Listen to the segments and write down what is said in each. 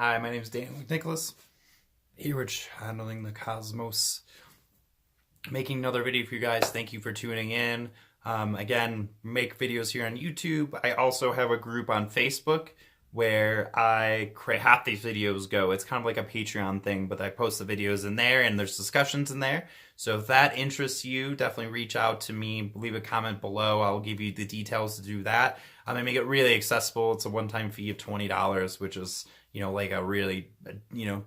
Hi, my name is Dan Nicholas. Here we're channeling the cosmos, making another video for you guys. Thank you for tuning in. Again, make videos here on YouTube. I also have a group on Facebook where I create half these videos go. It's kind of like a Patreon thing, but I post the videos in there and there's discussions in there. So if that interests you, definitely reach out to me. Leave a comment below. I'll give you the details to do that. I make it really accessible. It's a one-time fee of $20, which is, like a really,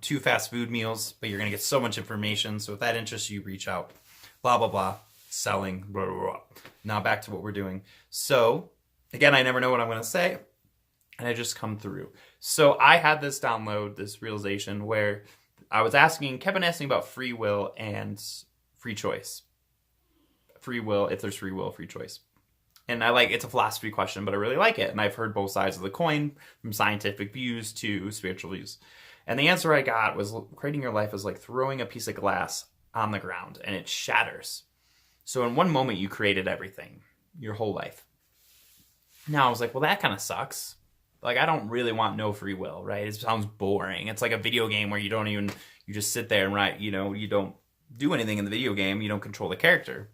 2 fast food meals, but you're going to get so much information. So if that interests you, reach out. Blah, blah, blah. Selling, blah, blah, blah. Now back to what we're doing. So again, I never know what I'm going to say. And I just come through. So I had this download, this realization where I was kept on asking about free will and free choice. Free will, if there's free will, free choice. And it's a philosophy question, but I really like it. And I've heard both sides of the coin, from scientific views to spiritual views. And the answer I got was creating your life is like throwing a piece of glass on the ground and it shatters. So in one moment you created everything, your whole life. Now I was like, well, that kind of sucks. I don't really want no free will, right? It sounds boring. It's like a video game where you just sit there and write, you don't do anything in the video game. You don't control the character.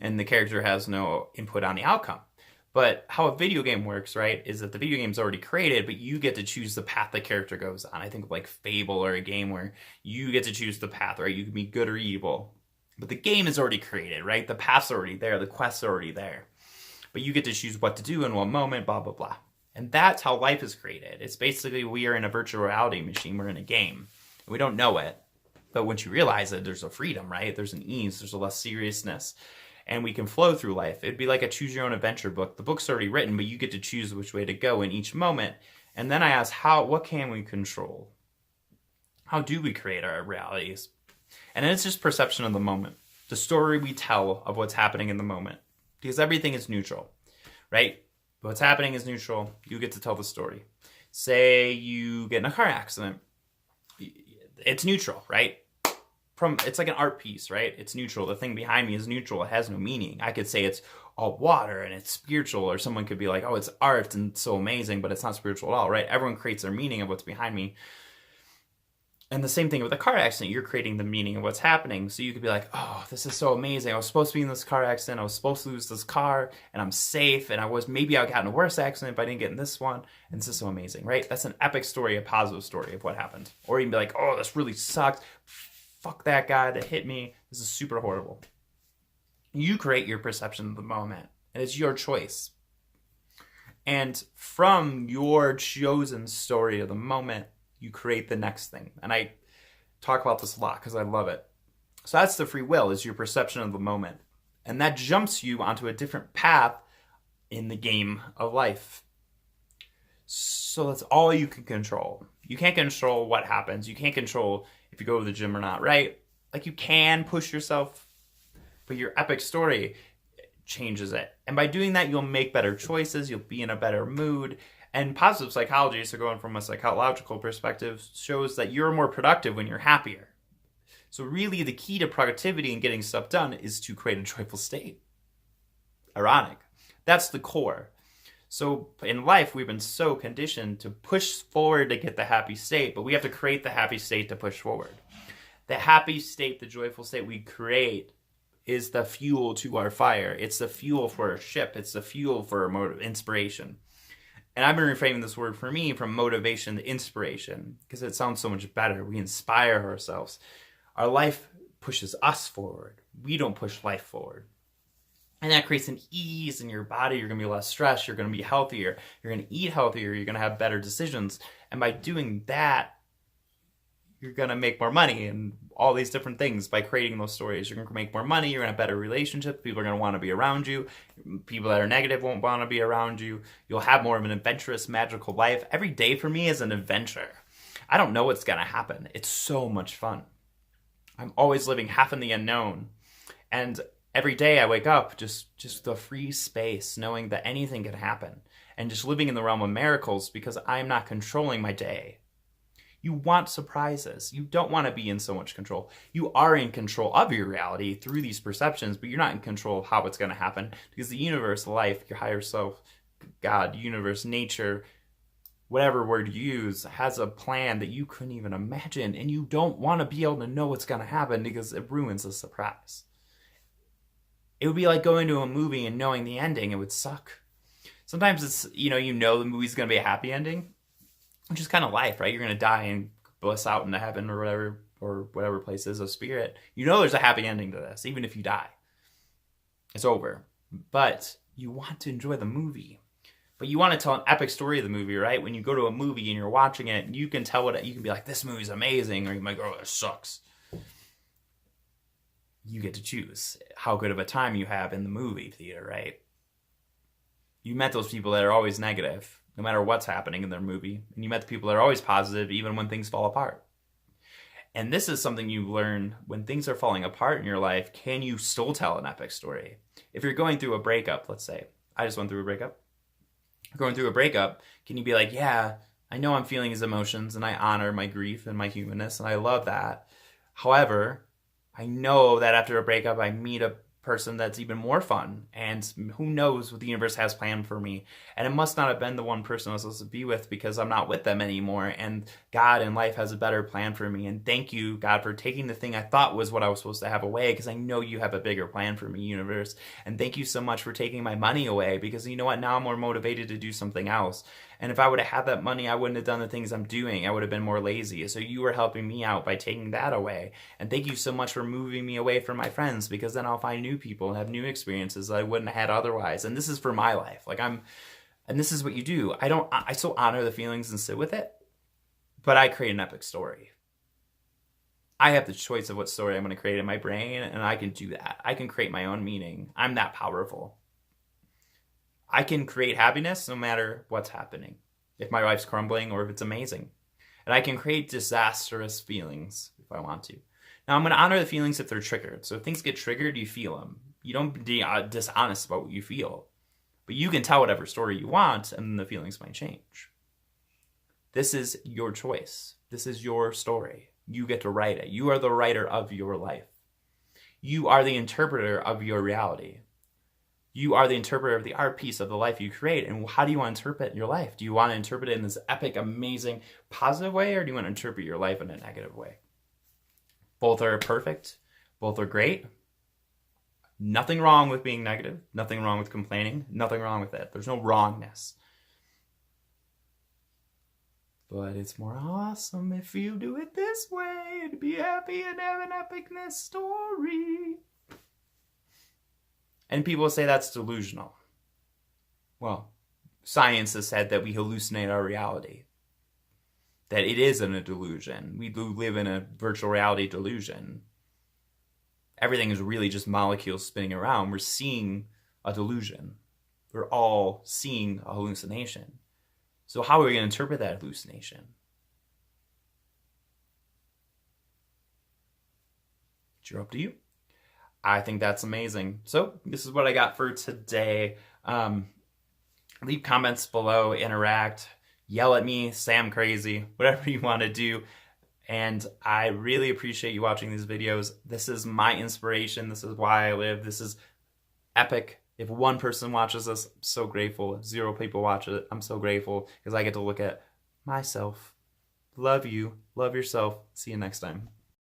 And the character has no input on the outcome. But how a video game works, right, is that the video game's already created, but you get to choose the path the character goes on. I think of like Fable or a game where you get to choose the path, right? You can be good or evil. But the game is already created, right? The path's already there. The quest's already there. But you get to choose what to do in one moment, blah, blah, blah. And that's how life is created. It's basically we are in a virtual reality machine. We're in a game. We don't know it. But once you realize it, there's a freedom, right? There's an ease. There's a less seriousness. And we can flow through life. It'd be like a choose-your-own-adventure book. The book's already written, but you get to choose which way to go in each moment. And then I ask, what can we control? How do we create our realities? And then it's just perception of the moment. The story we tell of what's happening in the moment. Because everything is neutral, right? What's happening is neutral. You get to tell the story. Say you get in a car accident. It's neutral, right? It's like an art piece, right? It's neutral. The thing behind me is neutral. It has no meaning. I could say it's all water and it's spiritual, or someone could be like, oh, it's art and so amazing, but it's not spiritual at all, right? Everyone creates their meaning of what's behind me. And the same thing with a car accident. You're creating the meaning of what's happening. So you could be like, oh, this is so amazing. I was supposed to be in this car accident. I was supposed to lose this car and I'm safe. And maybe I got in a worse accident, but I didn't get in this one. And this is so amazing, right? That's an epic story, a positive story of what happened. Or you can be like, oh, this really sucked. Fuck that guy that hit me. This is super horrible. You create your perception of the moment. And it's your choice. And from your chosen story of the moment, you create the next thing. And I talk about this a lot because I love it. So that's the free will, is your perception of the moment. And that jumps you onto a different path in the game of life. So that's all you can control. You can't control what happens. You can't control if you go to the gym or not, right? You can push yourself, but your epic story changes it. And by doing that, you'll make better choices. You'll be in a better mood. And positive psychology, so going from a psychological perspective, shows that you're more productive when you're happier. So really the key to productivity and getting stuff done is to create a joyful state. Ironic. That's the core. So in life, we've been so conditioned to push forward to get the happy state, but we have to create the happy state to push forward. The happy state, the joyful state we create is the fuel to our fire. It's the fuel for our ship. It's the fuel for our inspiration. And I've been reframing this word for me from motivation to inspiration because it sounds so much better. We inspire ourselves. Our life pushes us forward. We don't push life forward. And that creates an ease in your body. You're going to be less stressed. You're going to be healthier. You're going to eat healthier. You're going to have better decisions. And by doing that, you're going to make more money and all these different things by creating those stories. You're going to make more money. You're going to have better relationships. People are going to want to be around you. People that are negative won't want to be around you. You'll have more of an adventurous, magical life. Every day for me is an adventure. I don't know what's going to happen. It's so much fun. I'm always living half in the unknown. And every day I wake up just the free space, knowing that anything can happen. And just living in the realm of miracles because I'm not controlling my day. You want surprises. You don't want to be in so much control. You are in control of your reality through these perceptions, but you're not in control of how it's going to happen because the universe, life, your higher self, God, universe, nature, whatever word you use, has a plan that you couldn't even imagine, and you don't want to be able to know what's going to happen because it ruins the surprise. It would be like going to a movie and knowing the ending. It would suck. Sometimes it's, you know the movie's going to be a happy ending, which is kind of life, right? You're going to die and bliss out into heaven or whatever place is of spirit. You know there's a happy ending to this, even if you die. It's over. But you want to enjoy the movie. But you want to tell an epic story of the movie, right? When you go to a movie and you're watching it, you can tell you can be like, this movie's amazing, or you might go, oh, it sucks. You get to choose how good of a time you have in the movie theater, right? You met those people that are always negative, no matter what's happening in their movie. And you met the people that are always positive, even when things fall apart. And this is something you learn when things are falling apart in your life. Can you still tell an epic story? If you're going through a breakup, let's say, I just went through a breakup. Going through a breakup, can you be like, yeah, I know I'm feeling his emotions and I honor my grief and my humanness and I love that. However, I know that after a breakup, I meet a person that's even more fun, and who knows what the universe has planned for me, and it must not have been the one person I was supposed to be with because I'm not with them anymore, and God and life has a better plan for me. And thank you, God, for taking the thing I thought was what I was supposed to have away, because I know you have a bigger plan for me, universe. And thank you so much for taking my money away, because you know what, now I'm more motivated to do something else. And if I would have had that money, I wouldn't have done the things I'm doing. I would have been more lazy. So you were helping me out by taking that away. And thank you so much for moving me away from my friends, because then I'll find new people and have new experiences that I wouldn't have had otherwise. And this is for my life. And this is what you do. I still honor the feelings and sit with it, but I create an epic story. I have the choice of what story I'm going to create in my brain, and I can do that. I can create my own meaning. I'm that powerful. I can create happiness no matter what's happening. If my life's crumbling or if it's amazing. And I can create disastrous feelings if I want to. Now, I'm going to honor the feelings if they're triggered. So if things get triggered, you feel them. You don't be dishonest about what you feel. But you can tell whatever story you want, and the feelings might change. This is your choice. This is your story. You get to write it. You are the writer of your life. You are the interpreter of your reality. You are the interpreter of the art piece of the life you create. And how do you want to interpret your life? Do you want to interpret it in this epic, amazing, positive way, or do you want to interpret your life in a negative way? Both are perfect. Both are great. Nothing wrong with being negative. Nothing wrong with complaining. Nothing wrong with it. There's no wrongness. But it's more awesome if you do it this way to be happy and have an epicness story. And people say that's delusional. Well, science has said that we hallucinate our reality. That it isn't a delusion. We do live in a virtual reality delusion. Everything is really just molecules spinning around. We're seeing a delusion. We're all seeing a hallucination. So how are we going to interpret that hallucination? It's up to you. I think that's amazing. So this is what I got for today. Leave comments below, interact, yell at me, say I'm crazy, whatever you want to do. And I really appreciate you watching these videos. This is my inspiration. This is why I live. This is epic. If one person watches this, I'm so grateful. If 0 people watch it, I'm so grateful because I get to look at myself. Love you. Love yourself. See you next time.